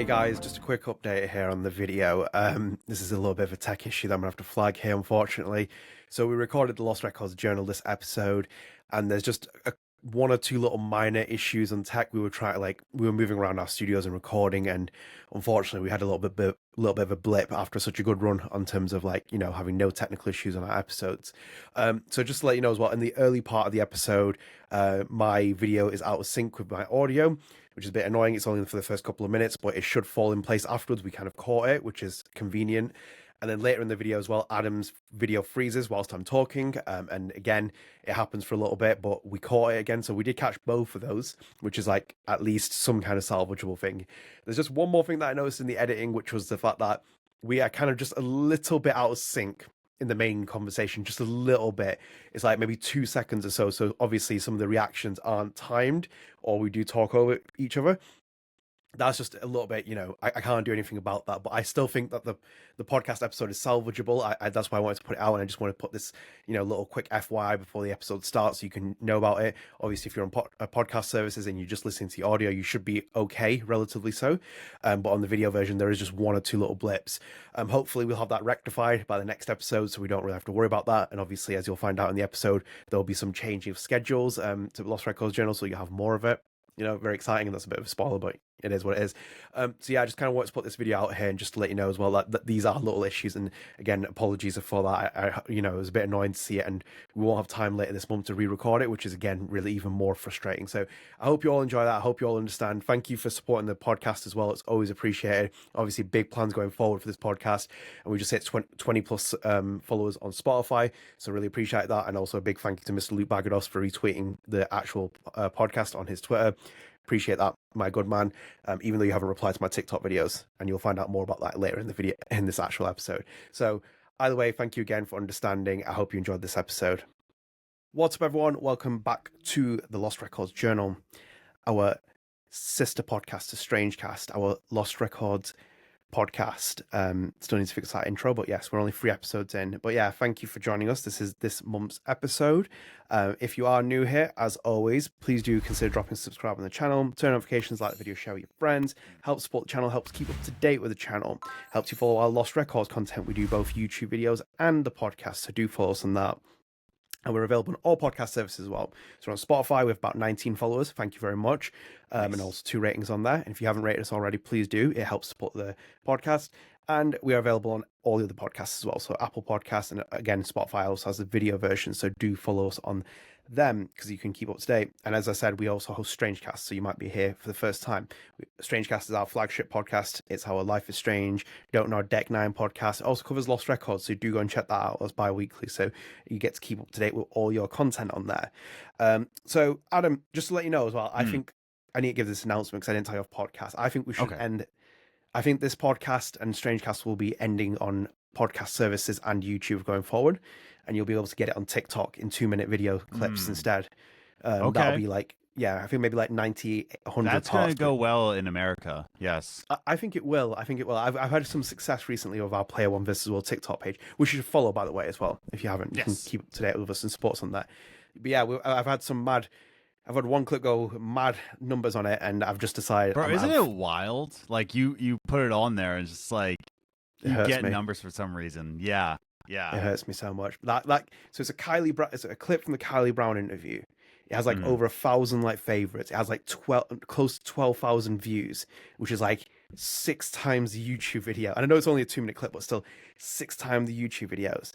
guys, just a quick update here on the video. This is a little bit of a tech issue that I'm gonna have to flag here, unfortunately. So we recorded the Lost Records Journal this episode, and there's just one or two little minor issues on tech. We were moving around our studios and recording, and unfortunately we had a little bit of a blip after such a good run on terms of having no technical issues on our episodes. So just to let you know as well, in the early part of the episode, my video is out of sync with my audio, which is a bit annoying. It's only for the first couple of minutes, but it should fall in place afterwards. We kind of caught it, which is convenient. And then later in the video as well, Adam's video freezes whilst I'm talking. And again, it happens for a little bit, but we caught it again. So we did catch both of those, which is like at least some kind of salvageable thing. There's just one more thing that I noticed in the editing, which was the fact that we are kind of just a little bit out of sync in the main conversation, just a little bit. It's like maybe 2 seconds or so. So obviously some of the reactions aren't timed, or we do talk over each other. That's just a little bit, I can't do anything about that, but I still think that the podcast episode is salvageable. That's why I wanted to put it out, and I just want to put this, little quick FYI before the episode starts so you can know about it. Obviously, if you're on podcast services and you're just listening to the audio, you should be okay, relatively so. But on the video version, there is just one or two little blips. Hopefully, we'll have that rectified by the next episode, so we don't really have to worry about that. And obviously, as you'll find out in the episode, there'll be some changing of schedules to Lost Records Journal, so you'll have more of it. Very exciting, and that's a bit of a spoiler, but it is what it is. So yeah, I just kind of want to put this video out here and just to let you know as well that these are little issues, and again, apologies for that. It was a bit annoying to see it, and we won't have time later this month to re-record it, which is again really even more frustrating. So I hope you all enjoy that. I hope you all understand. Thank you for supporting the podcast as well. It's always appreciated. Obviously, big plans going forward for this podcast, and we just hit 20 plus followers on Spotify, so really appreciate that. And also a big thank you to Mr. Luc Baghadoust for retweeting the actual podcast on his Twitter. Appreciate that, my good man. Even though you haven't replied to my TikTok videos, and you'll find out more about that later in the video, in this actual episode. So either way, thank you again for understanding. I hope you enjoyed this episode. What's up, everyone? Welcome back to the Lost Records Journal, our sister podcast to StrangeCast, our Lost Records podcast. Still need to fix that intro, but yes, we're only 3 episodes in. But yeah, thank you for joining us. This is this month's episode. If you are new here, as always, please do consider dropping subscribe on the channel, turn notifications, like the video, share with your friends, help support the channel, helps keep up to date with the channel, helps you follow our Lost Records content. We do both YouTube videos and the podcast, so do follow us on that. And we're available on all podcast services as well. So on Spotify, we have about 19 followers. Thank you very much. Nice. And also 2 ratings on there. And if you haven't rated us already, please do. It helps support the podcast. And we are available on all the other podcasts as well. So Apple Podcasts, and again, Spotify also has the video version. So do follow us on them because you can keep up to date. And as I said, we also host StrangeCast, so you might be here for the first time. StrangeCast is our flagship podcast. It's our Life is Strange, Don't Nod Deck 9 podcast. It also covers Lost Records, so do go and check that out. It's bi-weekly, so you get to keep up to date with all your content on there. So Adam, just to let you know as well, I think I need to give this announcement because I didn't tell you off podcast. I think we should end. I think this podcast and StrangeCast will be ending on podcast services and YouTube going forward, and you'll be able to get it on TikTok in 2-minute video clips instead. That'll be like, I think maybe like 90, 100 That's parts. going to go well in America. Yes. I think it will. I've had some success recently with our Player One versus World TikTok page, which you should follow, by the way, as well. If you haven't, you can keep up to date with us and support us on that. But yeah, I've had one clip go mad numbers on it, and I've just decided. Bro, isn't it wild? Like you put it on there and just like you get numbers for some reason. Yeah. It hurts me so much. So it's it's a clip from the Kylie Brown interview. It has like over 1,000 favorites. It has like close to 12,000 views, which is like 6 times the YouTube video. And I know it's only a 2-minute clip, but still 6 times the YouTube videos.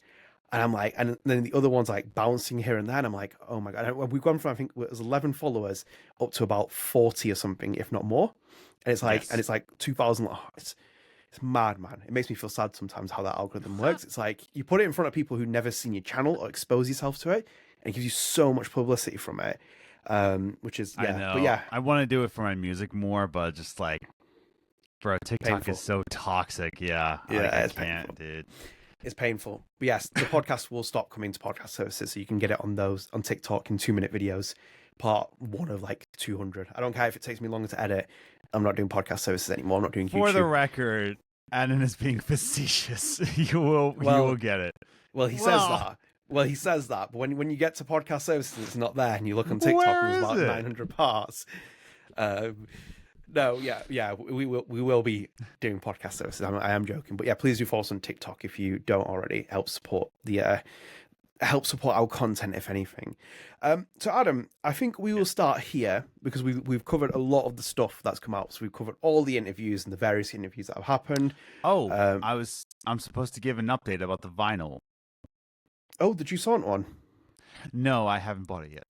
And I'm like, and then the other one's like bouncing here and there. And I'm like, oh my God. And we've gone from, I think it was 11 followers up to about 40 or something, if not more. And it's like, and it's like 2,000. It's mad, man. It makes me feel sad sometimes how that algorithm works. It's like you put it in front of people who've never seen your channel or expose yourself to it, and it gives you so much publicity from it, which is, I know. But yeah. I want to do it for my music more, but just like, bro, TikTok Painful. is so toxic. Yeah, I can't, dude. It's painful. But yes, the podcast will stop coming to podcast services, so you can get it on TikTok in 2-minute videos, part 1 of like 200. I don't care if it takes me longer to edit. I'm not doing podcast services anymore. I'm not doing YouTube. For the record, Adnan is being facetious. You will get it. Well, he says that. But when you get to podcast services, it's not there, and you look on TikTok and there's about 900 parts. No, yeah, we will be doing podcast services. I am joking, but yeah, please do follow us on TikTok if you don't already. Help support our content, if anything. So Adam, I think we will start here because we've covered a lot of the stuff that's come out. So we've covered all the interviews and the various interviews that have happened. Oh, I'm supposed to give an update about the vinyl. Oh, did you want one? No, I haven't bought it yet.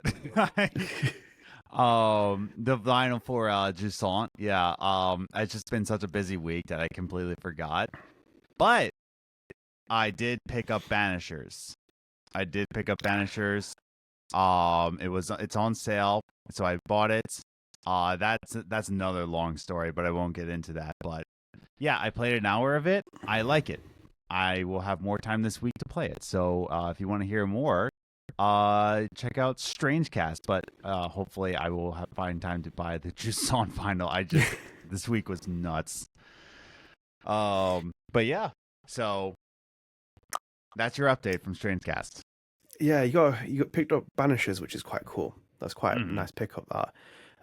The vinyl for Jusant, yeah. It's just been such a busy week that I completely forgot. But I did pick up Banishers. It's on sale, so I bought it. That's another long story, but I won't get into that. But yeah, I played an hour of it. I like it. I will have more time this week to play it. So if you want to hear more, check out StrangeCast. But hopefully, I will find time to buy the Jusant vinyl. This week was nuts. But yeah, so that's your update from StrangeCast. Yeah, you got picked up Banishers, which is quite cool. That's quite a nice pickup. That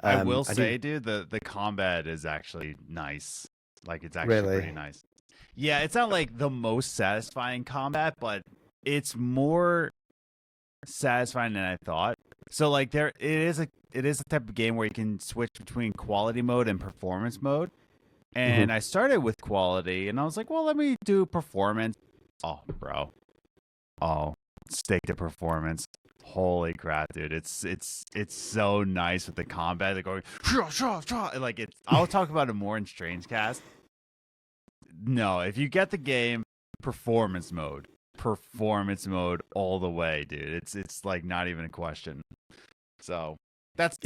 I will say, dude, the combat is actually nice. Like, it's actually pretty nice. Yeah, it's not like the most satisfying combat, but it's more satisfying than I thought. So like it is a type of game where you can switch between quality mode and performance mode. And I started with quality, and I was like, well, let me do performance. Oh, bro. Oh, stick to performance. Holy crap, dude. It's so nice with the combat. They're going, like, I'll talk about it more in StrangeCast. No, if you get the game, performance mode all the way, dude. It's like not even a question. So that's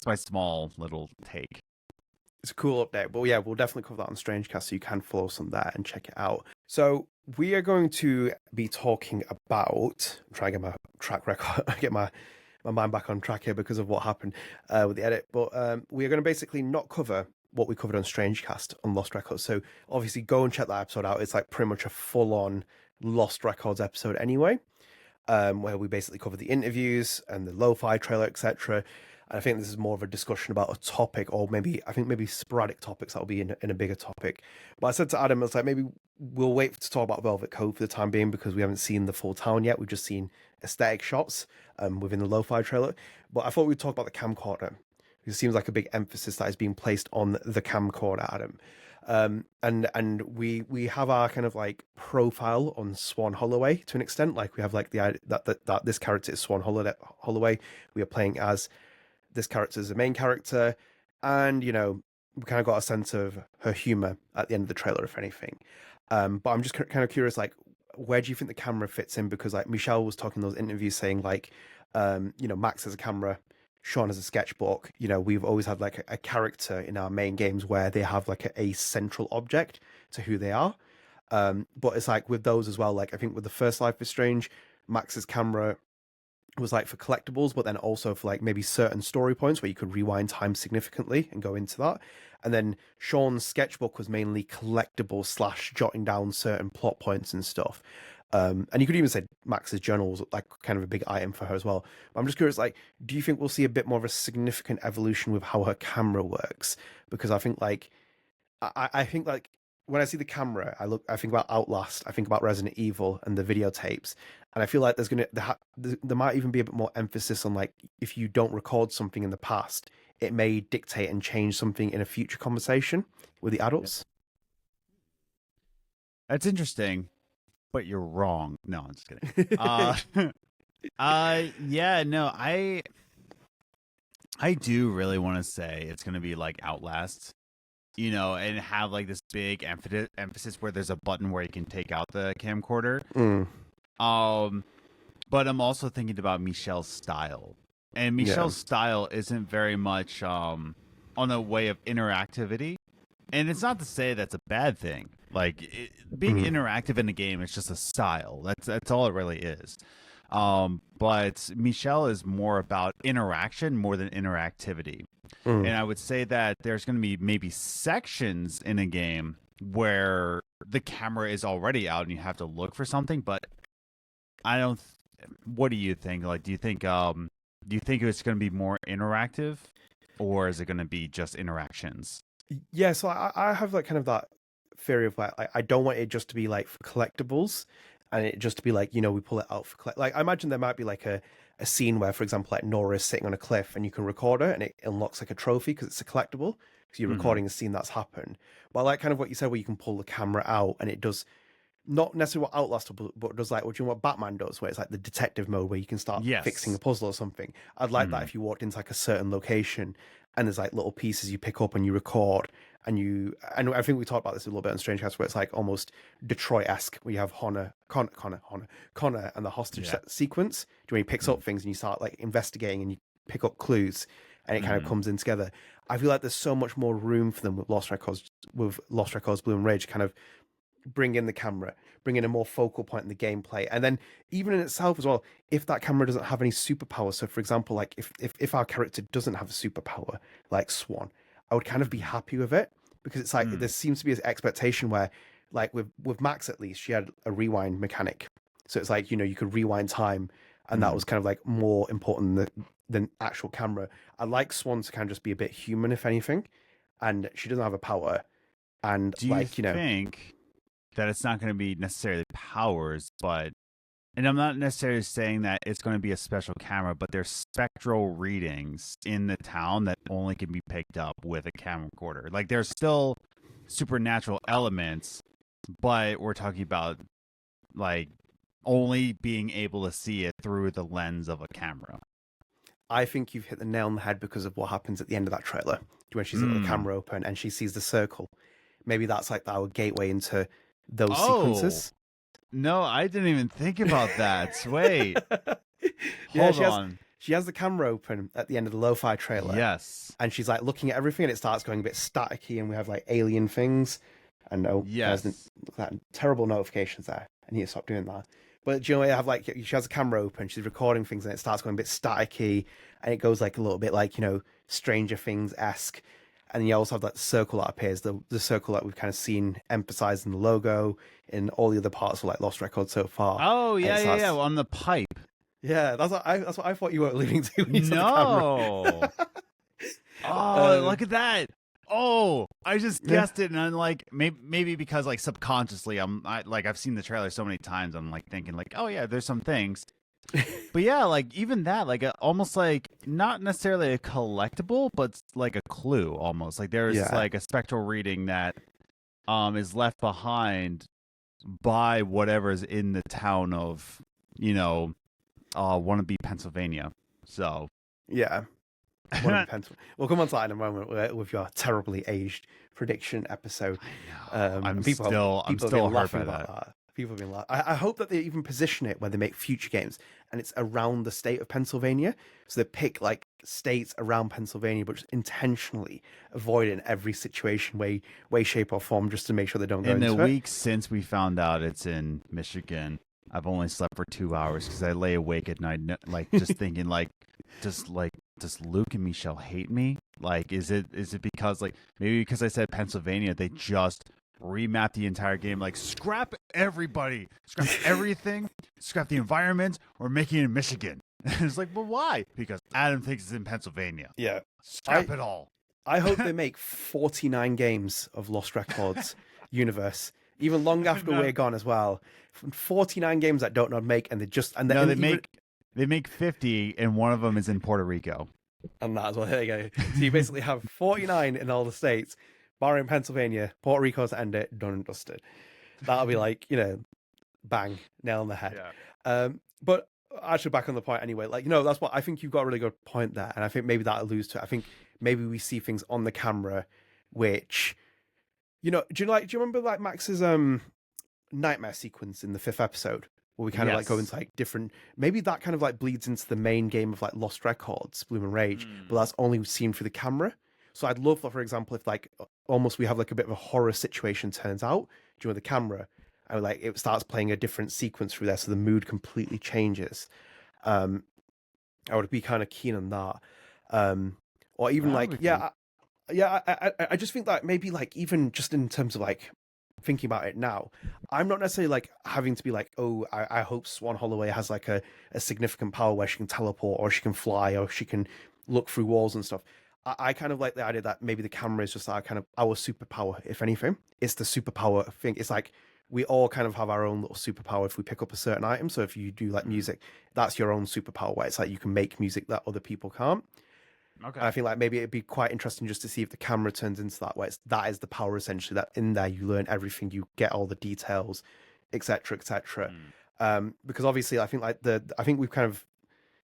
my small little take. It's a cool update, but yeah, we'll definitely cover that on StrangeCast, so you can follow us on there and check it out. So we are going to be talking about, I'm trying to get my track record, get my mind back on track here because of what happened with the edit, but we are going to basically not cover what we covered on StrangeCast on Lost Records. So obviously go and check that episode out. It's like pretty much a full-on Lost Records episode anyway, where we basically cover the interviews and the lo-fi trailer, etc. And I think this is more of a discussion about a topic, or maybe sporadic topics that'll be in a bigger topic. But I said to Adam, I was like, maybe we'll wait to talk about Velvet Cove for the time being because we haven't seen the full town yet. We've just seen aesthetic shots within the lo-fi trailer. But I thought we'd talk about the camcorder. It seems like a big emphasis that is being placed on the camcorder, Adam. And we have our kind of like profile on Swann Holloway to an extent. Like we have like the idea that this character is Swann Holloway. We are playing as this character as the main character, and we kind of got a sense of her humor at the end of the trailer, if anything. But I'm just kind of curious, like, where do you think the camera fits in? Because like Michel was talking in those interviews saying like, Max has a camera, Sean has a sketchbook. We've always had like a character in our main games where they have like a central object to who they are. But it's like with those as well, like I think with the first Life is Strange, Max's camera was like for collectibles, but then also for like maybe certain story points where you could rewind time significantly and go into that. And then Sean's sketchbook was mainly collectible / jotting down certain plot points and stuff. And you could even say Max's journal was like kind of a big item for her as well. But I'm just curious, like, do you think we'll see a bit more of a significant evolution with how her camera works? Because I think like, I think like when I see the camera, I think about Outlast, I think about Resident Evil and the videotapes, and I feel like there might even be a bit more emphasis on like if you don't record something in the past, it may dictate and change something in a future conversation with the adults. That's interesting, but you're wrong. No, I'm just kidding. Yeah, no, I do really want to say it's going to be like Outlast. And have like this big emphasis where there's a button where you can take out the camcorder. But I'm also thinking about Michel's style, and Michel's style isn't very much on the way of interactivity. And it's not to say that's a bad thing. Like being interactive in a game is just a style. That's all it really is. But Michel is more about interaction more than interactivity. And I would say that there's going to be maybe sections in a game where the camera is already out and you have to look for something. But I don't. What do you think? Like, do you think it's going to be more interactive, or is it going to be just interactions? Yeah, so I have like kind of that theory of like I don't want it just to be like for collectibles, and it just to be like, we pull it out for like I imagine there might be like a scene where, for example, like Nora is sitting on a cliff and you can record her and it unlocks like a trophy because it's a collectible, because you're Hmm. recording a scene that's happened. But I like kind of what you said, where you can pull the camera out and it does not necessarily what Outlast does, but does like what Batman does, where it's like the detective mode where you can start fixing a Yes. puzzle or something. I'd like that Hmm. if you walked into like a certain location and there's like little pieces you pick up and you record, and I think we talked about this a little bit on StrangeCast, where it's like almost Detroit-esque, where you have Connor and the hostage Yeah. sequence, when he picks Mm. up things and you start like investigating and you pick up clues and it kind of Hmm. comes in together. I feel like there's so much more room for them with Lost Records Blue and Rage, kind of bring in the camera, bring in a more focal point in the gameplay, and then even in itself as well, if that camera doesn't have any superpower. So, for example, like if our character doesn't have a superpower, like Swann, I would kind of be Hmm. happy with it, because it's like there Mm. seems to be an expectation where, like with Max at least, she had a rewind mechanic, so it's like you could rewind time, and that Mm. was kind of like more important than actual camera. I like Swann to kind of just be a bit human, if anything, and she doesn't have a power, and Do you like think that it's not going to be necessarily powers, and I'm not necessarily saying that it's going to be a special camera, but there's spectral readings in the town that only can be picked up with a camera recorder. Like there's still supernatural elements, but we're talking about like only being able to see it through the lens of a camera. I think you've hit the nail on the head because of what happens at the end of that trailer, when she's got the Mm. camera open and she sees the circle. Maybe that's like our gateway into those Oh, sequences. no, I didn't even think about that. Wait, Yeah, hold on. she has the camera open at the end of the lo-fi trailer, Yes. and she's like looking at everything, and it starts going a bit staticky, and we have like alien things. And there's Yes. that terrible notifications there. I need to stop doing that. But do you know, I have like she has a camera open, she's recording things, and it starts going a bit staticky, and it goes like a little bit like Stranger Things esque. And then you also have that circle that appears, the circle that we've kind of seen emphasized in the logo, in all the other parts of like Lost Records so far. Oh, And it yeah, yeah, yeah. starts, On the pipe. yeah, that's what I thought you were alluding to when you said the camera. No. Oh, uh, look at that. Oh, I just yeah, guessed it, and I'm like, maybe because like subconsciously, I've seen the trailer so many times, I'm like thinking like, oh yeah, there's some things, but yeah, like even that, like almost like not necessarily a collectible, but like a clue almost. Like there's yeah. like a spectral reading that is left behind by whatever's in the town of wannabe Pennsylvania. So Yeah. One of the We'll come on to that in a moment with your terribly aged prediction episode. I know. I'm People I'm have been still hurt laughing by about that. that. People have been laughing. I hope that they even position it where they make future games and it's around the state of Pennsylvania. So they pick like states around Pennsylvania, but just intentionally avoid it in every situation, way, shape, or form, just to make sure they don't go In the into it. week since we found out it's in Michigan, I've only slept for 2 hours because I lay awake at night, like just thinking, does Luke and Michel hate me? Like, is it because like maybe because I said Pennsylvania, they just remapped the entire game, like scrap everybody, scrap everything, scrap the environment, or making it in Michigan. It's like, but why? Because Adam thinks it's in Pennsylvania. Yeah. Scrap it all. I hope they make 49 games of Lost Records universe, even long after No, we're gone as well. 49 games that Don't Nod make, and no, and even they make 50, and one of them is in Puerto Rico. and that as well. There you go. So you basically have 49 in all the states, barring Pennsylvania, Puerto Rico's to end it, done and dusted. That'll be like, bang, nail on the head. Yeah. But actually, back on the point anyway, like, that's what I think you've got a really good point there. And I think maybe that alludes to it. I think maybe we see things on the camera, which, do you remember like Max's nightmare sequence in the 5th episode? Where we kind of like go into Yes. like different, maybe that kind of like bleeds into the main game of like Lost Records, Bloom and Rage, but Mm. that's only seen through the camera. So I'd love that, for example, if like almost we have like a bit of a horror situation turns out during the camera, and like it starts playing a different sequence through there, so the mood completely changes. Um, I would be kind of keen on that. Or even That would like, be cool. I just think that maybe like even just in terms of like thinking about it now, I'm not necessarily like having to be like, oh, I hope Swann Holloway has like a significant power where she can teleport or she can fly or she can look through walls and stuff. I kind of like the idea that maybe the camera is just our kind of our superpower, if anything. It's the superpower thing. It's like we all kind of have our own little superpower if we pick up a certain item. So if you do like music, that's your own superpower, where it's like you can make music that other people can't. Okay. And I think like maybe it'd be quite interesting just to see if the camera turns into that, where that is the power essentially, that in there you learn everything, you get all the details, etc., etc. Because obviously I think like I think we've kind of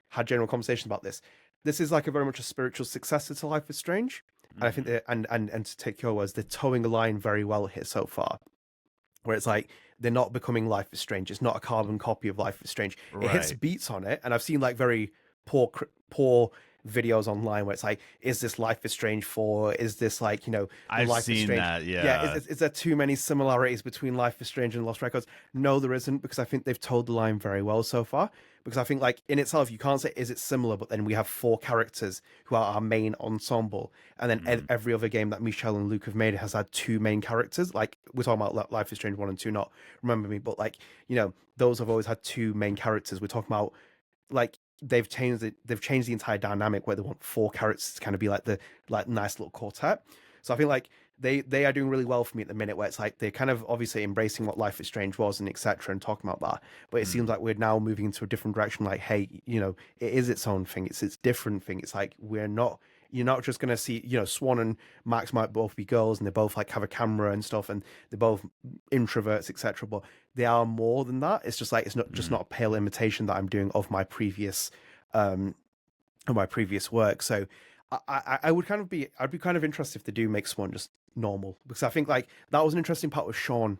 had general conversations about this. This is like a very much a spiritual successor to Life is Strange, and I think that and to take your words, they're towing a line very well here so far, where it's like they're not becoming Life is Strange. It's not a carbon copy of Life is Strange. It hits beats on it, and I've seen like very poor videos online where it's like, is this Life is Strange 4? Is this like, I've Life seen is Strange? that, yeah. Is there too many similarities between Life is Strange and Lost Records? No, there isn't, because I think they've told the line very well so far. Because I think like in itself, you can't say, is it similar? But then we have 4 characters who are our main ensemble. And then every other game that Michel and Luc have made has had 2 main characters. Like we're talking about Life is Strange 1 and 2, not Remember Me. But like, those have always had 2 main characters. We're talking about like, they've changed the entire dynamic where they want 4 characters to kind of be like the nice little quartet. So I feel like they are doing really well for me at the minute, where it's like they're kind of obviously embracing what Life is Strange was and etc. and talking about that. But it seems like we're now moving into a different direction. Like, hey, it is its own thing. It's its different thing. It's like you're not just gonna see, Swann and Max might both be girls and they both like have a camera and stuff and they're both introverts, etc. But they are more than that. It's just like it's not just not a pale imitation that I'm doing of my previous work. So I'd be kind of interested if they do make Swann just normal, because I think like that was an interesting part with Sean.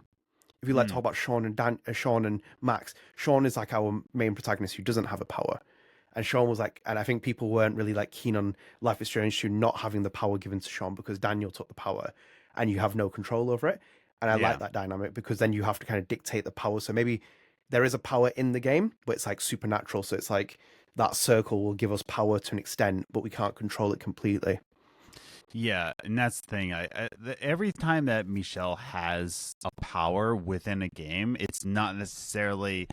If you like talk about Sean and Max, Sean is like our main protagonist who doesn't have a power. And Sean was like, and I think people weren't really like keen on Life is Strange 2 not having the power given to Sean, because Daniel took the power and you have no control over it. And I like that dynamic, because then you have to kind of dictate the power. So maybe there is a power in the game, but it's like supernatural. So it's like that circle will give us power to an extent, but we can't control it completely. Yeah, and that's the thing. Every time that Michel has a power within a game, it's not necessarily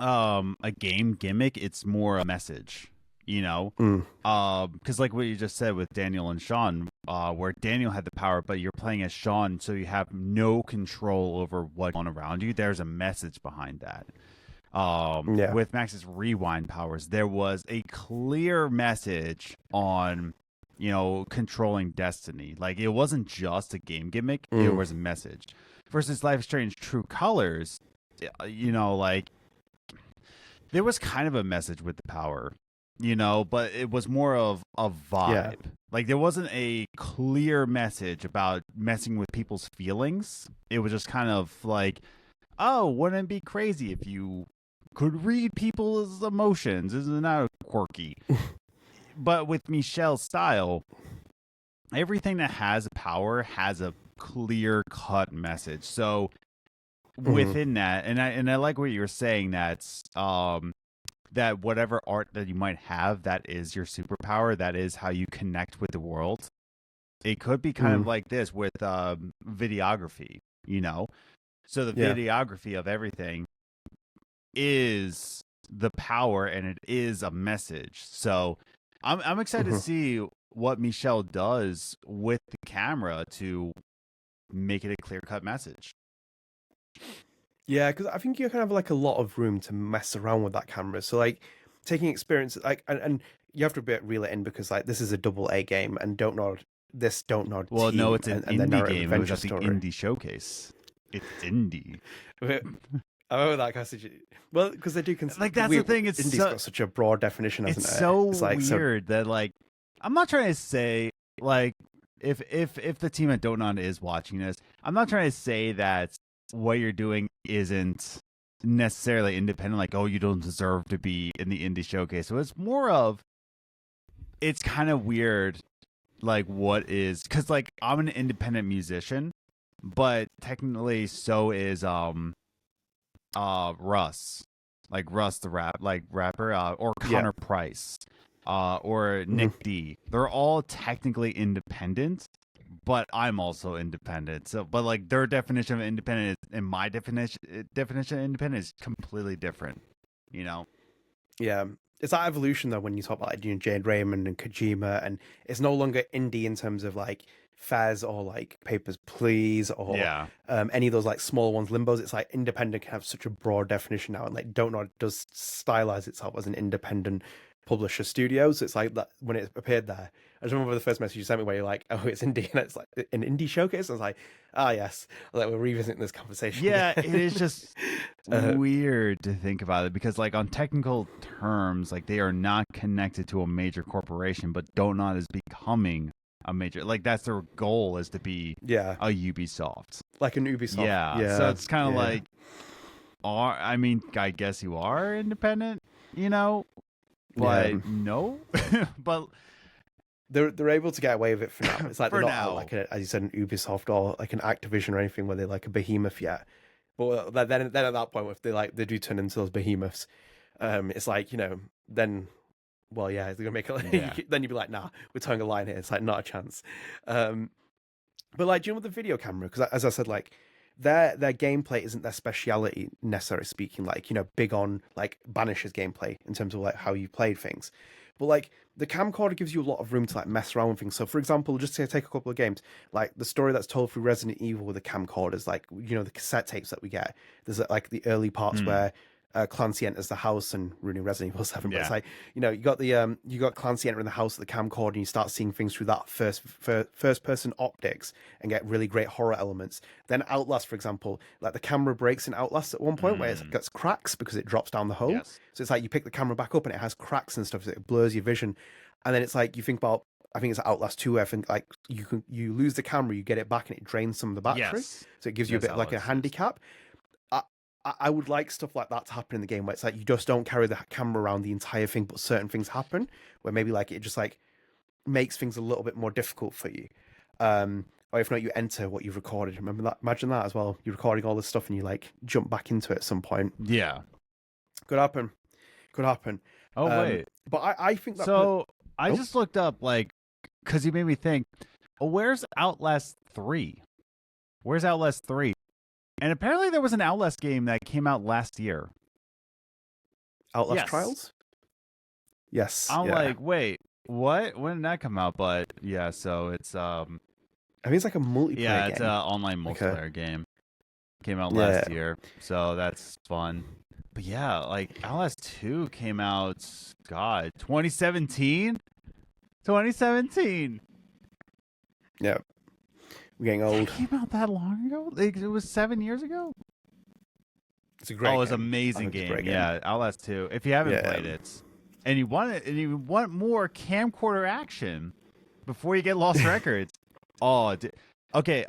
a game gimmick. It's more a message, because like what you just said with Daniel and Sean, where Daniel had the power, but you're playing as Sean, so you have no control over what's going on around you. There's a message behind that. With Max's rewind powers, there was a clear message on, controlling destiny. Like, it wasn't just a game gimmick, it was a message. Versus Life is Strange True Colors, like, there was kind of a message with the power, but it was more of a vibe. Yeah. Like, there wasn't a clear message about messing with people's feelings. It was just kind of like, oh, wouldn't it be crazy if you could read people's emotions? Isn't that quirky? But with Michel's style, everything that has power has a clear cut message. So within that, and I like what you were saying, that's that whatever art that you might have, that is your superpower, that is how you connect with the world. It could be kind of like this with videography, So the videography of everything is the power, and it is a message. So I'm excited to see what Michel does with the camera to make it a clear-cut message. Yeah, because I think you kind of have like a lot of room to mess around with that camera. So like taking experience, like and you have to reel it in, because like this is a AA game, and Don't Nod. Well, no, it's an indie game. It was at the story. indie showcase. It's indie. I remember that passage. Well, because they do consider, like, that's the thing. It's indie's got such a broad definition, hasn't it? It's so weird that, like, I'm not trying to say, like, if the team at Don't Nod is watching this, I'm not trying to say that what you're doing isn't necessarily independent. Like, oh, you don't deserve to be in the indie showcase. So it's more of, it's kind of weird, like, what is, because like I'm an independent musician, but technically so is Russ, like Russ the rapper, or Connor Price, or Nick D. They're all technically independent, but I'm also independent. So, but like their definition of independent and my definition of independent is completely different, Yeah, it's that evolution though when you talk about like, Jade Raymond and Kojima, and it's no longer indie in terms of like Fez or like Papers, Please, or any of those like small ones, Limbos. It's like independent can have such a broad definition now, and like Don't Nod does stylize itself as an independent publisher studio. So it's like that when it appeared there. I just remember the first message you sent me where you're like, "Oh, it's indie," and it's like an indie showcase. I was like, "Ah, yes." Like we're revisiting this conversation. Yeah, it is just weird to think about it because, like, on technical terms, like they are not connected to a major corporation, but Don't Nod is becoming a major. Like that's their goal is to be a Ubisoft, like an Ubisoft. Yeah. So it's kind of like, I mean, I guess you are independent, you know, but no, but. They're able to get away with it for now. It's like they're not like as you said, an Ubisoft or like an Activision or anything where they're like a behemoth yet. But then at that point, if they do turn into those behemoths, it's like then, well, yeah, they're gonna make it. Then you'd be like, nah, we're towing a line here. It's like not a chance. But like, do you know with the video camera? Because as I said, like their gameplay isn't their speciality necessarily speaking. Like big on like Banish's gameplay in terms of like how you played things. But like the camcorder gives you a lot of room to like mess around with things. So for example, just to take a couple of games, like the story that's told through Resident Evil with the camcorders, like the cassette tapes that we get. There's like the early parts where Clancy enters the house and ruining Resident Evil 7. But it's like you got Clancy entering the house with the camcorder, and you start seeing things through that first person optics and get really great horror elements. Then Outlast, for example, like the camera breaks in Outlast at one point where it gets cracks because it drops down the hole. So it's like you pick the camera back up and it has cracks and stuff, so it blurs your vision. And then it's like you think about, I think it's Outlast 2 where I think like you lose the camera, you get it back and it drains some of the battery. So it gives you a bit of like a handicap. I would like stuff like that to happen in the game where it's like you just don't carry the camera around the entire thing, but certain things happen where maybe like it just like makes things a little bit more difficult for you. Or if not, you enter what you've recorded. Remember that? Imagine that as well. You're recording all this stuff and you like jump back into it at some point. Yeah. Could happen. Oh, wait. But I think that... So I just looked up like, because you made me think, where's Outlast 3? Where's Outlast 3? And apparently there was an Outlast game that came out last year. Outlast Trials? Yes. I'm like, wait, what? When did that come out? But yeah, so it's I think it's like a multiplayer game. Yeah, it's an online multiplayer game. Came out last year. So that's fun. But yeah, like Outlast 2 came out 2017? 2017. Yeah. We're getting old. It came out that long ago? Like, it was 7 years ago? It's a great game. Oh, it's an amazing game. Yeah, Outlast 2. If you haven't played it, and you want more camcorder action before you get lost records. Okay,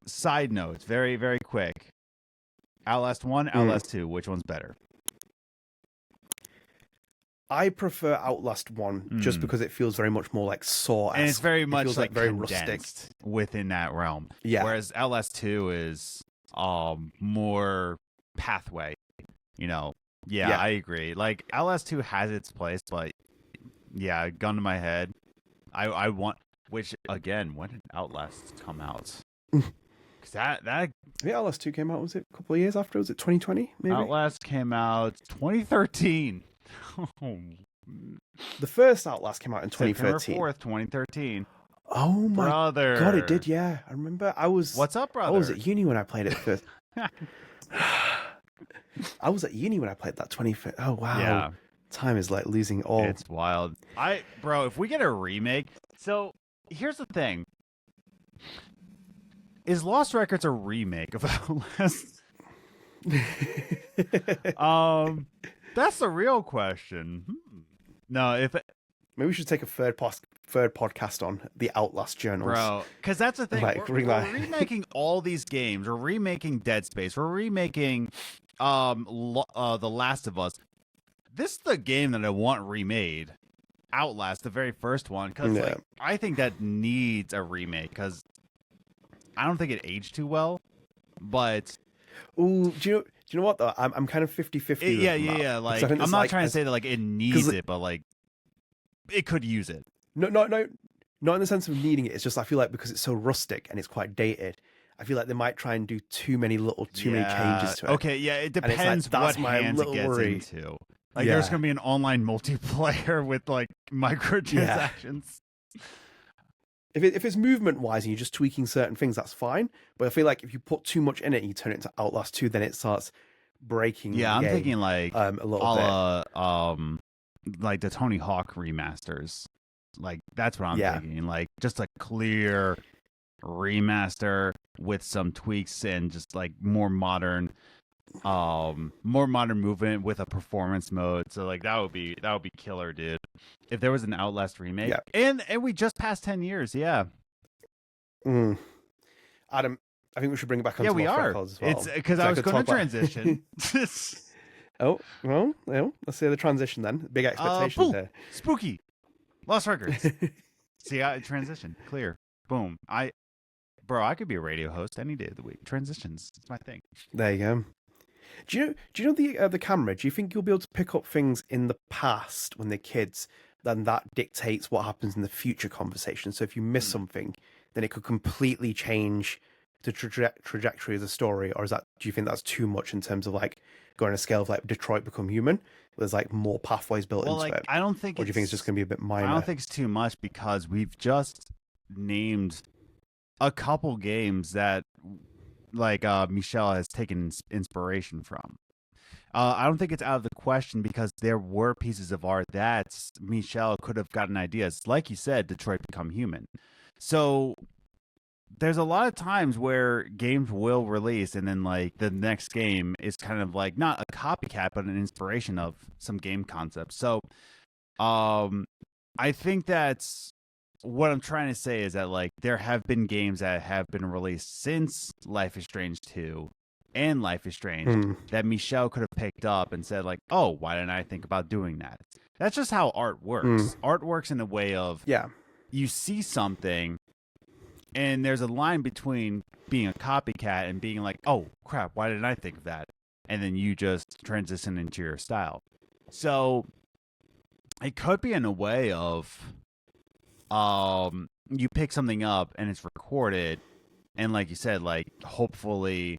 side notes, very, very quick. Outlast 1, Outlast 2, which one's better? I prefer Outlast 1 just because it feels very much more like Saw-esque. And it's very much like very rustic within that realm. Yeah. Whereas Outlast 2 is more pathway, Yeah, I agree. Like Outlast 2 has its place, but yeah, gun to my head. I want, which again, when did Outlast come out? Cuz that I think Outlast 2 came out, was it a couple of years after? Was it 2020 maybe? Outlast came out 2013. The first Outlast came out in 2013. September 4th, 2013. Oh my brother. God, it did, yeah. I remember What's up, brother? I was at uni when I played it first. I was at uni when I played that 2015. Oh wow. Yeah. Time is like losing all. It's wild. Bro, if we get a remake, so here's the thing. Is Lost Records a remake of Outlast? That's the real question. No, maybe we should take a third podcast on the Outlast journals, bro. Because that's the thing. Like, we're remaking all these games. We're remaking Dead Space. We're remaking The Last of Us. This is the game that I want remade. Outlast, the very first one, because I think that needs a remake. Because I don't think it aged too well. But do you know what though? I'm kind of 50-50. Yeah. Like I'm not trying to say that like it needs it, but like it could use it. No, not in the sense of needing it. It's just I feel like because it's so rustic and it's quite dated, I feel like they might try and do too many changes to it. Okay, yeah, it depends what hands it gets into. Like there's gonna be an online multiplayer with like microtransactions. If it's movement wise and you're just tweaking certain things, that's fine. But I feel like if you put too much in it and you turn it into Outlast 2, then it starts breaking the I'm game, thinking like a little bit. Like the Tony Hawk remasters. Like that's what I'm thinking. Like just a clear remaster with some tweaks and just like more modern movement with a performance mode. So like that would be killer, dude. If there was an Outlast remake. And we just passed 10 years, Adam, I think we should bring it back on we Lost are. Records as well. It's because I was going to transition. Oh, well, let's see the transition then. Big expectations here. Spooky. Lost Records. See, I transition. Clear. Boom. I could be a radio host any day of the week. Transitions. It's my thing. There you go. Do you know the camera? Do you think you'll be able to pick up things in the past when they're kids? Then that dictates what happens in the future conversation. So if you miss something, then it could completely change the trajectory of the story. Or do you think that's too much in terms of like going on a scale of like Detroit Become Human? There's like more pathways built into it. I don't think. Or do you think it's just going to be a bit minor? I don't think it's too much because we've just named a couple games that like Michel has taken inspiration from. I don't think it's out of the question because there were pieces of art that Michel could have gotten ideas. Like you said, Detroit Become Human. So there's a lot of times where games will release and then like the next game is kind of like not a copycat, but an inspiration of some game concept. So I think that's what I'm trying to say is that like there have been games that have been released since Life is Strange 2 and Life is Strange that Michel could have picked up and said like, oh, why didn't I think about doing that? That's just how art works. Art works in a way of you see something and there's a line between being a copycat and being like, oh crap, why didn't I think of that? And then you just transition into your style. So it could be in a way of you pick something up and it's recorded and like you said, like hopefully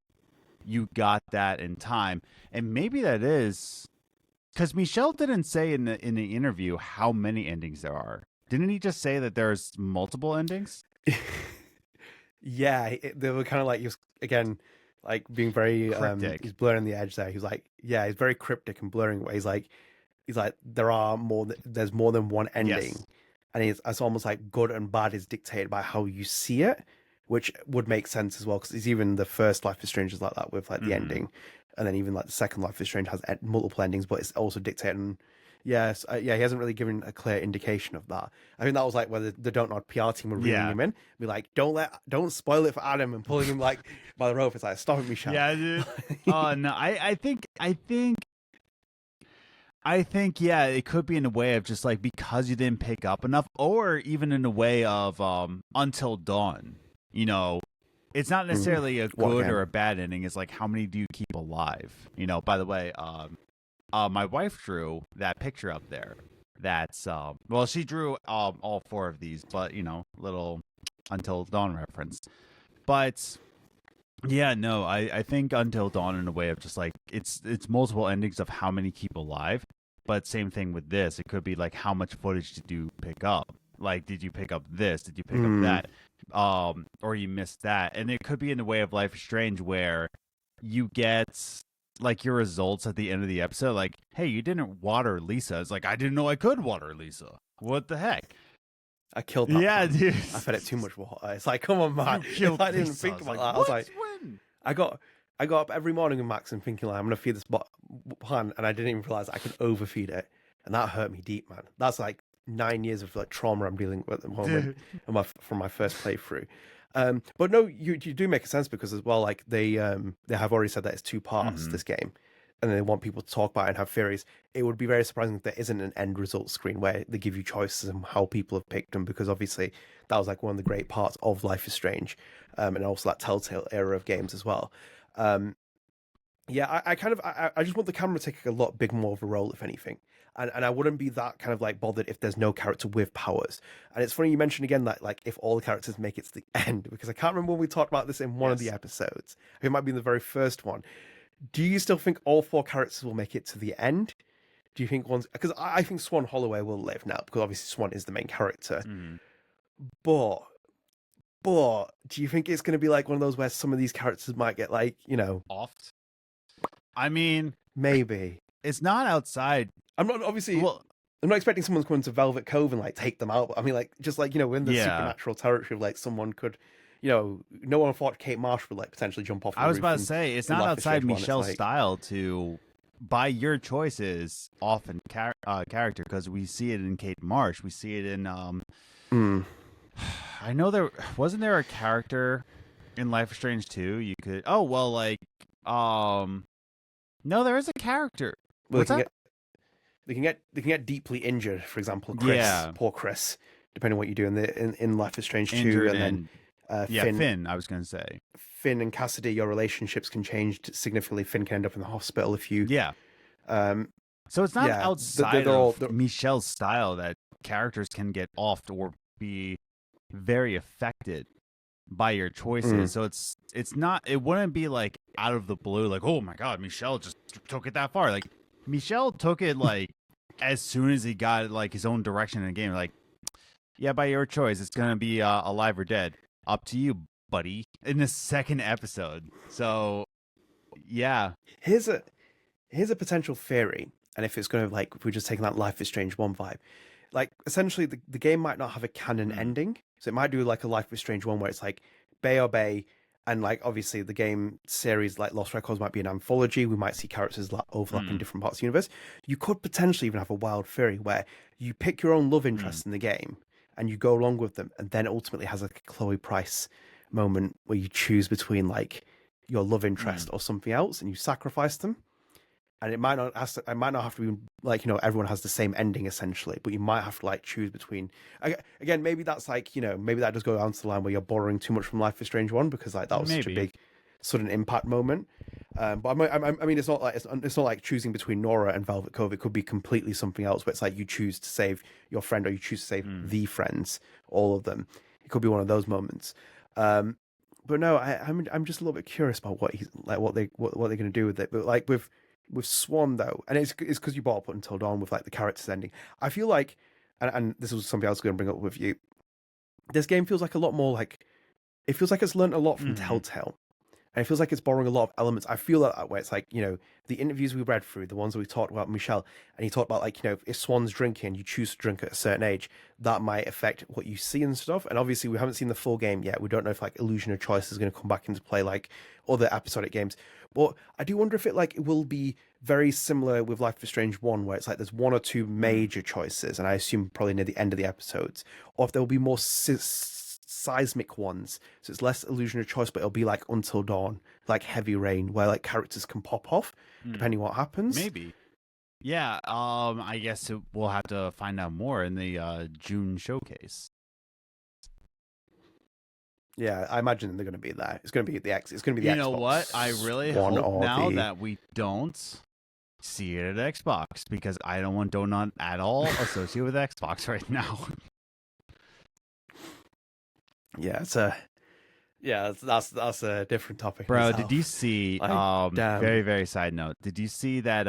you got that in time. And maybe that is because Michel didn't say in the interview how many endings there are. Didn't he just say that there's multiple endings? They were kind of like, he was, again, like being very cryptic. He's blurring the edge there. He was like, he's very cryptic and blurring away. He's like there's more than one ending. And it's almost like good and bad is dictated by how you see it, which would make sense as well, because it's even the first Life is Strange is like that with like the ending, and then even like the second Life is Strange has multiple endings, but it's also dictated. He hasn't really given a clear indication of that. I think that was like where the Don't Nod PR team were reeling him in, be like, don't spoil it for Adam, and pulling him like by the rope. It's like, stop it, Michel. Yeah, dude. Oh no, I think it could be in a way of just like because you didn't pick up enough, or even in a way of Until Dawn. You know, it's not necessarily a good or a bad ending. It's like how many do you keep alive? You know. By the way, my wife drew that picture up there. That's she drew all four of these, but you know, little Until Dawn reference. But yeah, no, I think Until Dawn in a way of just like it's multiple endings of how many keep alive. But same thing with this. It could be like how much footage did you pick up? Like, did you pick up this? Did you pick up that? Or you missed that? And it could be in the way of Life is Strange where you get like your results at the end of the episode. Like, hey, you didn't water Lisa. It's like, I didn't know I could water Lisa. What the heck? I killed that. Yeah, dude. I fed it too much water. It's like, come on, man. I didn't think about that. I was like, I got up every morning with Max and thinking like, I'm gonna feed this plant, and I didn't even realize I could overfeed it, and that hurt me deep, man. That's like 9 years of like trauma I'm dealing with at the moment from my first playthrough. But no, you do make sense because as well, like they have already said that it's 2 parts this game, and they want people to talk about it and have theories. It would be very surprising if there isn't an end result screen where they give you choices and how people have picked them, because obviously that was like one of the great parts of Life is Strange, and also that Telltale era of games as well. I just want the camera to take a lot big more of a role, if anything. And I wouldn't be that kind of like bothered if there's no character with powers. And it's funny you mentioned again that like if all the characters make it to the end, because I can't remember when we talked about this in one of the episodes. It might be in the very first one. Do you still think all 4 characters will make it to the end? Do you think once, because I think Swann Holloway will live now, because obviously Swann is the main character. But do you think it's going to be like one of those where some of these characters might get like, offed? I mean, maybe it's not outside. I'm not I'm not expecting someone to come into Velvet Cove and like take them out. But I mean, like just like we're in the supernatural territory of like someone could, no one thought Kate Marsh would like potentially jump off. I was about to say it's not outside Michel's style to, by your choices, often character, because we see it in Kate Marsh, we see it in I know there wasn't there a character in Life is Strange 2 you could no, there is a character. Well, they can get deeply injured, for example, Chris, poor Chris, depending on what you do in Life is Strange 2, and then Finn, I was going to say. Finn and Cassidy, your relationships can change significantly. Finn can end up in the hospital if you so it's not outside of Michel's style that characters can get offed or be very affected by your choices. So it's not, it wouldn't be like out of the blue, like, oh my god, Michel just took it that far. Like Michel took it like as soon as he got like his own direction in the game, like, yeah, by your choice, it's gonna be alive or dead, up to you, buddy, in the second episode. So yeah, here's a potential theory, and if it's gonna, like, if we're just taking that Life is Strange 1 vibe, like essentially the game might not have a canon ending, so it might do like a Life is Strange 1 where it's like Bay or Bay, and like obviously the game series like Lost Records might be an anthology. We might see characters like overlap in different parts of the universe. You could potentially even have a wild theory where you pick your own love interest in the game and you go along with them, and then it ultimately has like a Chloe Price moment where you choose between like your love interest or something else, and you sacrifice them. And it might not have to be like, everyone has the same ending essentially, but you might have to like choose between. Again, maybe that's like, maybe that does go down to the line where you're borrowing too much from Life is Strange 1, because like that was such a big sudden impact moment. But I mean, it's not like choosing between Nora and Velvet Cove. It could be completely something else, where it's like you choose to save your friend, or you choose to save the friends, all of them. It could be one of those moments. But no, I'm just a little bit curious about what they're going to do with it. But like with Swann though, and it's because you brought up Until Dawn with like the characters ending. I feel like, and this was something I was going to bring up with you. This game feels like a lot more like, it feels like it's learned a lot from Telltale, and it feels like it's borrowing a lot of elements. I feel that way. It's like, the interviews we read through, the ones that we talked about Michel, and he talked about like, if Swann's drinking and you choose to drink at a certain age, that might affect what you see and stuff. And obviously we haven't seen the full game yet. We don't know if like illusion of choice is going to come back into play like other episodic games. But I do wonder if it will be very similar with Life is Strange 1, where it's like there's one or two major choices, and I assume probably near the end of the episodes, or if there will be more seismic ones, so it's less illusion of choice, but it'll be like Until Dawn, like Heavy Rain, where like characters can pop off depending what happens. Maybe. Yeah, I guess we'll have to find out more in the June showcase. Yeah, I imagine they're going to be there. It's going to be the X. It's going to be the Xbox. You know what? I really hope now that we don't see it at Xbox, because I don't want Don't Nod at all associated with Xbox right now. Yeah, that's a different topic. Bro, did you see? Very very side note. Did you see that?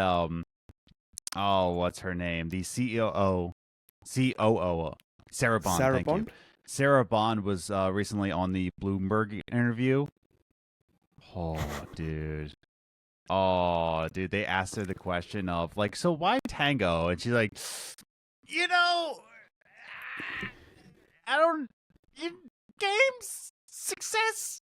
What's her name? The COO, Sarah Bond. Sarah Bond. Sarah Bond was recently on the Bloomberg interview. Oh, dude. They asked her the question of like, so why Tango? And she's like, games success,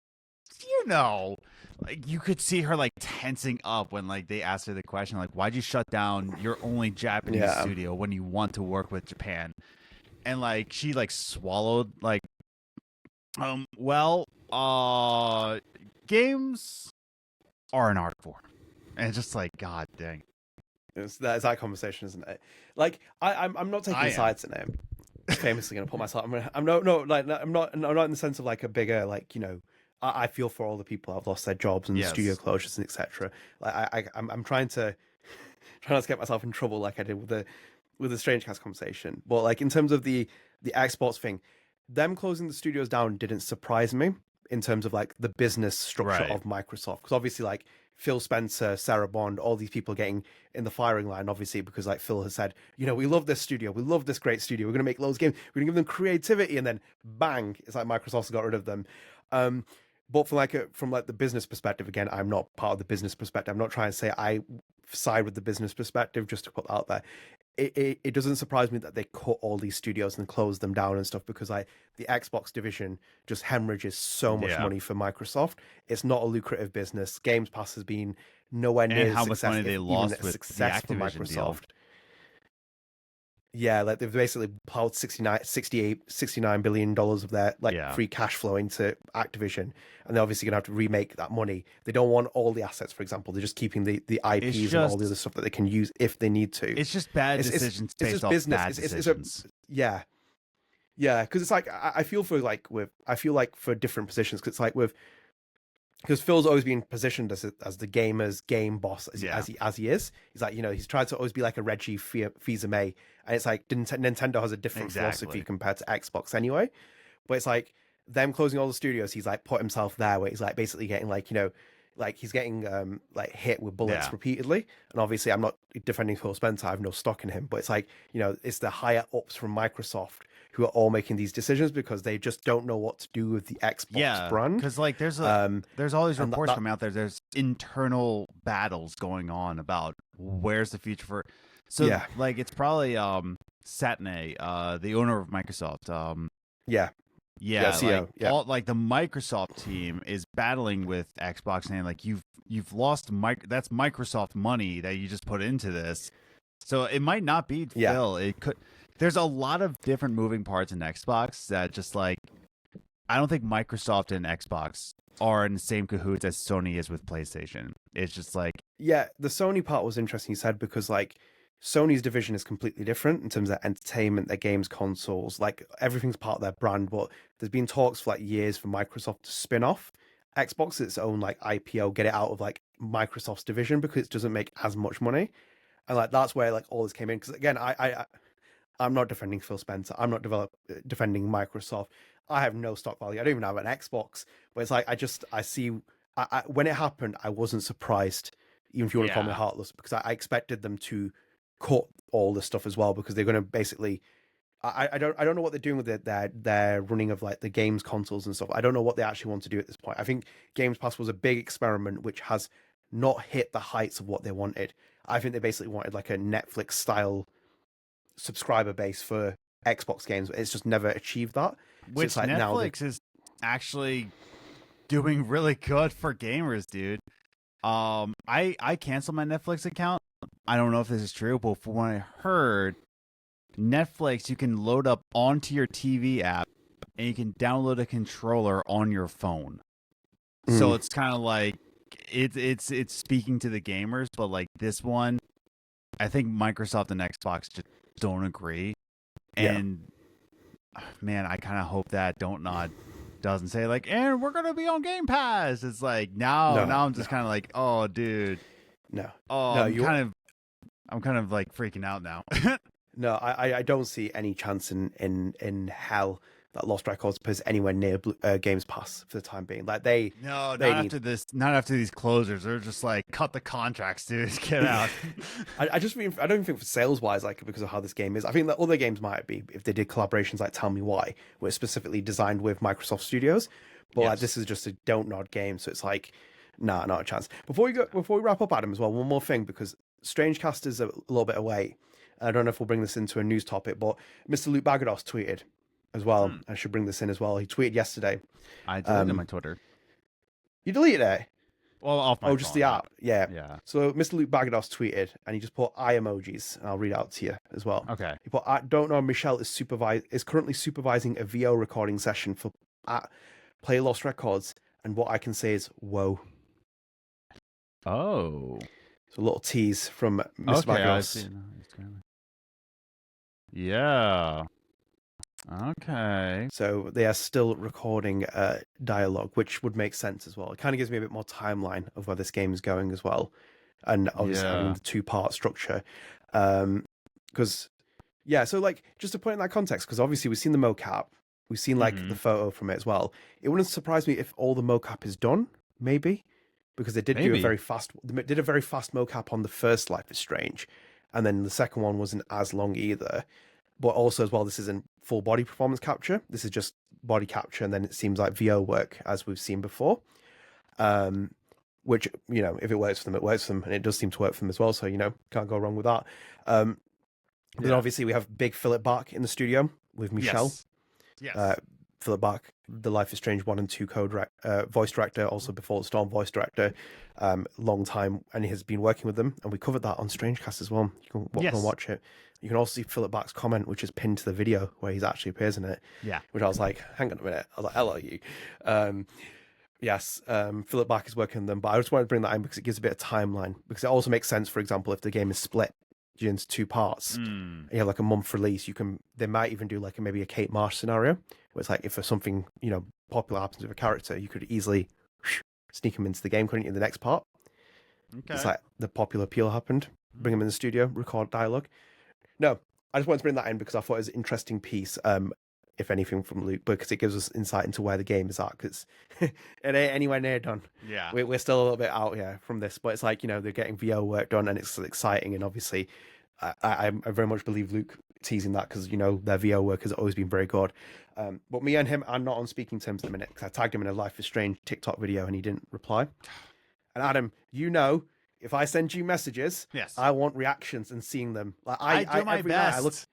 like you could see her like tensing up when like they asked her the question, like, why'd you shut down your only Japanese studio when you want to work with Japan? And like she like swallowed like, games are an art form, and it's just like, god dang. It's that conversation, isn't it? Like I'm not taking sides in it. I'm famously going to put myself. I'm not in the sense of like a bigger like, I feel for all the people who have lost their jobs and studio closures and etc. Like I'm trying not to get myself in trouble like I did with the StrangeCast conversation. But like in terms of the Xbox thing, them closing the studios down didn't surprise me in terms of like the business structure of Microsoft, because obviously like Phil Spencer, Sarah Bond, all these people getting in the firing line, obviously, because like Phil has said, we love this studio, we love this great studio, we're going to make loads of games, we're going to give them creativity, and then bang, it's like Microsoft's got rid of them. But from the business perspective, again, I'm not part of the business perspective. I'm not trying to say I side with the business perspective, just to put that out there. It doesn't surprise me that they cut all these studios and close them down and stuff, because like the Xbox division just hemorrhages so much money for Microsoft. It's not a lucrative business. Games Pass has been nowhere near how much money they lost with the Activision deal. Yeah, like they've basically plowed $69 billion of their free cash flow into Activision, and they're obviously gonna have to remake that money. They don't want all the assets, for example. They're just keeping the IPs and all the other stuff that they can use if they need to. It's just bad decisions based off bad decisions. Yeah, because it's like I feel for different positions, because it's like because Phil's always been positioned as the gamer's game boss as he is. He's like, he's tried to always be like a Reggie Fils-Aimé, and it's like Nintendo has a different philosophy compared to Xbox anyway. But it's like them closing all the studios, he's like put himself there where he's like basically getting like he's getting hit with bullets repeatedly. And obviously I'm not defending Phil Spencer, I have no stock in him, but it's like, it's the higher ups from Microsoft who are all making these decisions because they just don't know what to do with the Xbox brand. Because like there's all these reports coming out there. There's internal battles going on about where's the future for. So like it's probably Satney, the owner of Microsoft. CEO. All, like the Microsoft team is battling with Xbox, saying like you've lost that's Microsoft money that you just put into this. So it might not be Phil. It could. There's a lot of different moving parts in Xbox that just like, I don't think Microsoft and Xbox are in the same cahoots as Sony is with PlayStation. It's just like... Yeah, the Sony part was interesting, you said, because like Sony's division is completely different in terms of entertainment, their games consoles, like everything's part of their brand, but there's been talks for like years for Microsoft to spin off Xbox its own like IPO, get it out of like Microsoft's division because it doesn't make as much money. And like that's where like all this came in, because again, I'm not defending Phil Spencer. I'm not defending Microsoft. I have no stock value. I don't even have an Xbox. But it's like I see when it happened, I wasn't surprised, even if you want to call me heartless, because I expected them to cut all this stuff as well, because they're going to basically. I don't know what they're doing with their running of like the games consoles and stuff. I don't know what they actually want to do at this point. I think Games Pass was a big experiment which has not hit the heights of what they wanted. I think they basically wanted like a Netflix style subscriber base for Xbox games. It's just never achieved that. Which so it's like Netflix is actually doing really good for gamers, dude. I canceled my Netflix account. I don't know if this is true, but from what I heard, Netflix you can load up onto your TV app and you can download a controller on your phone. So it's kind of like it's speaking to the gamers, but like this one, I think Microsoft and Xbox just don't agree. And man, I kind of hope that Don't Nod doesn't say like, and we're gonna be on Game Pass. It's like now I'm just kind of like, oh dude, I'm kind of like freaking out now. No, I don't see any chance in hell that Lost Records is anywhere near Games Pass for the time being. Like not after these closers. They're just like, cut the contracts, dude. Get out. I don't even think for sales wise, like because of how this game is. I think that other games might be if they did collaborations like Tell Me Why, where it's specifically designed with Microsoft Studios. But like this is just a Don't Nod game, so it's like, nah, not a chance. Before we wrap up, Adam, as well, one more thing, because StrangeCast is a little bit away. I don't know if we'll bring this into a news topic, but Mr. Luc Baghadoust tweeted as well. I should bring this in as well. He tweeted yesterday. I deleted my Twitter. You deleted it? Well, off my phone. Just the app. Yeah. So Mr. Luc Baghadoust tweeted, and he just put eye emojis, and I'll read it out to you as well. Okay. He put, Don't Nod Michel is currently supervising a VO recording session for Play Lost Records, and what I can say is, whoa. Oh. So a little tease from Mr. Baghadoust. Yeah. Okay. So they are still recording dialogue, which would make sense as well. It kind of gives me a bit more timeline of where this game is going as well. And obviously having the two-part structure. Because, so like, just to put it in that context, because obviously we've seen the mocap, we've seen like the photo from it as well. It wouldn't surprise me if all the mocap is done, maybe. because they did do a very fast mocap on the first Life is Strange, and then the second one wasn't as long either. But also as well, this isn't full body performance capture. This is just body capture, and then it seems like VO work as we've seen before. Which, you know, if it works for them, it works for them, and it does seem to work for them as well. So, you know, can't go wrong with that. Then obviously we have big Philip Bach in the studio with Michel. Yes. Philip Bach, the Life is Strange 1 and 2 voice director, also Before the Storm voice director, long time, and he has been working with them, and we covered that on StrangeCast as well. You can go and watch it. You can also see Philip Bach's comment, which is pinned to the video where he's actually appears in it. Yeah. Which I was like, hang on a minute. I was like, hello, you. Yes, Philip Bach is working on them, but I just wanted to bring that in because it gives a bit of timeline. Because it also makes sense, for example, if the game is split into 2 parts, and you have like a month release, they might even do like maybe a Kate Marsh scenario, where it's like if something, you know, popular happens with a character, you could easily sneak them into the game, couldn't you, in the next part? Okay. It's like the popular appeal happened, bring them in the studio, record dialogue. No, I just wanted to bring that in because I thought it was an interesting piece, if anything, from Luke, because it gives us insight into where the game is at, because it ain't anywhere near done. Yeah. We're still a little bit out here from this, but it's like, you know, they're getting VO work done, and it's exciting, and obviously I very much believe Luke teasing that, because, you know, their VO work has always been very good. But me and him are not on speaking terms at the minute, because I tagged him in a Life is Strange TikTok video, and he didn't reply. And Adam, you know, if I send you messages, I want reactions and seeing them. Like I do my best.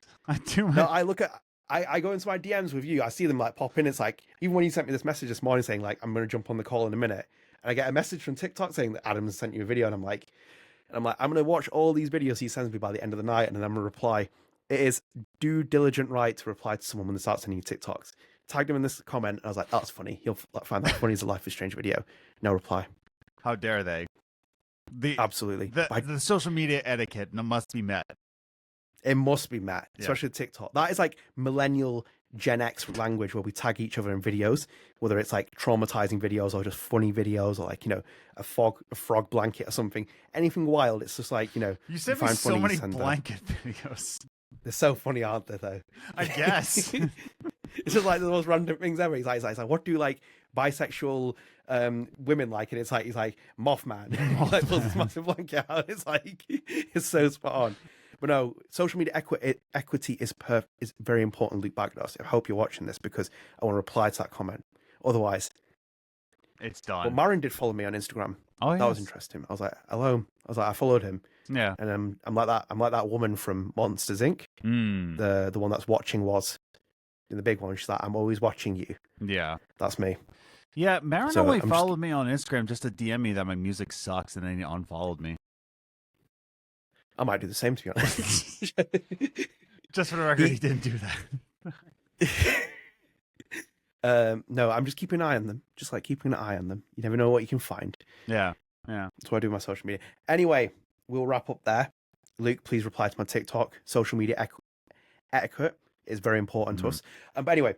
I go into my DMs with you. I see them like pop in. It's like, even when you sent me this message this morning saying like, I'm going to jump on the call in a minute, and I get a message from TikTok saying that Adam has sent you a video, and I'm like, I'm going to watch all these videos he sends me by the end of the night, and then I'm going to reply. It is due diligent right to reply to someone when they start sending you TikToks. Tagged him in this comment, and I was like, that's funny. He'll find that funny as a Life is Strange video. No reply. How dare they? Absolutely. The social media etiquette must be met. It must be met, especially TikTok. That is like millennial Gen X language, where we tag each other in videos, whether it's like traumatizing videos or just funny videos, or like, you know, a frog blanket or something. Anything wild, it's just like, you know, you sent me so many blanket videos. They're so funny, aren't they, though? I guess. It's just like the most random things ever. He's like, what do like bisexual women like? And it's like, he's like, Mothman. He like pulls this massive blanket out. It's like, it's so spot on. But no, social media equity is very important, Luc Baghadoust. I hope you're watching this, because I want to reply to that comment. Otherwise, it's done. But Marin did follow me on Instagram. Oh, that was interesting. I was like, hello. I was like, I followed him. Yeah. And I'm like that. I'm like that woman from Monsters Inc. The one that's watching was in the big one. She's like, I'm always watching you. Yeah, that's me. Yeah, Marin only followed me on Instagram just to DM me that my music sucks, and then he unfollowed me. I might do the same, to be honest. Just for the record, he didn't do that. No, I'm just keeping an eye on them. Just like keeping an eye on them. You never know what you can find. Yeah. That's what I do with my social media. Anyway, we'll wrap up there. Luke, please reply to my TikTok. Social media etiquette is very important to us. But anyway,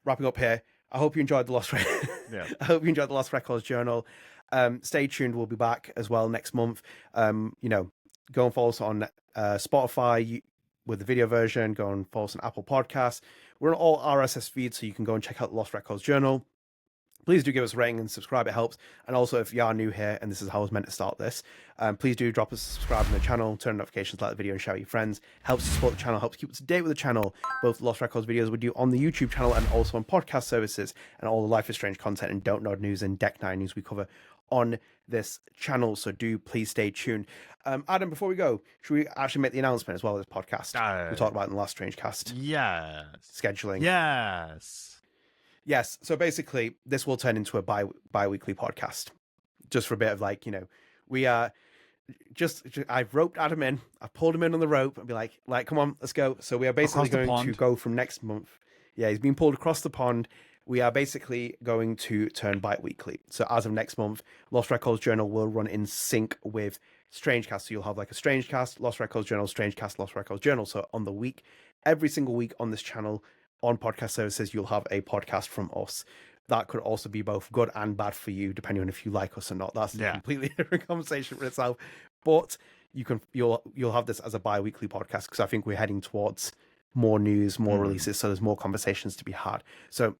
wrapping up here. I hope you enjoyed the Lost I hope you enjoyed the Lost Records Journal. Stay tuned. We'll be back as well next month. You know, go and follow us on Spotify with the video version. Go and follow us on Apple Podcasts. We're on all RSS feeds, so you can go and check out the Lost Records Journal. Please do give us a rating and subscribe. It helps. And also, if you are new here, and this is how I was meant to start this, please do drop us a subscribe on the channel, turn notifications, like the video, and share with your friends. Helps to support the channel, helps keep up to date with the channel. Both Lost Records videos we do on the YouTube channel and also on podcast services, and all the Life is Strange content and Don't Nod news and Deck 9 news we cover on this channel. So do please stay tuned. Adam, before we go, should we actually make the announcement as well as podcast we talked about in the last StrangeCast? Yes. Scheduling. Yes. So basically, this will turn into a bi-weekly podcast, just for a bit of like, you know, we are just I've roped Adam in, I've pulled him in on the rope and be like, come on, let's go. So we are basically going to go from next month. Yeah, he's been pulled across the pond. We are basically going to turn bi-weekly. So as of next month, Lost Records Journal will run in sync with StrangeCast. So you'll have like a StrangeCast, Lost Records Journal, StrangeCast, Lost Records Journal. So on the week, every single week on this channel, on podcast services, you'll have a podcast from us. That could also be both good and bad for you, depending on if you like us or not. That's a completely different conversation for itself. But you'll have this as a bi-weekly podcast, because I think we're heading towards more news, more releases, so there's more conversations to be had. So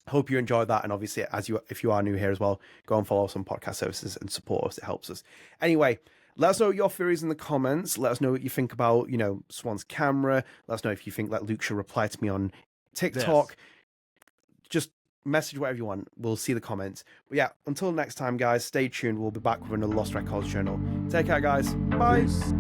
Hope you enjoyed that, and obviously, if you are new here as well, go and follow us on podcast services and support us. It helps us. Anyway, let us know your theories in the comments. Let us know what you think about, Swann's camera. Let us know if you think that Luc should reply to me on TikTok. Just message whatever you want. We'll see the comments. But yeah, until next time, guys, stay tuned. We'll be back with another Lost Records journal. Take care, guys. Bye. Peace.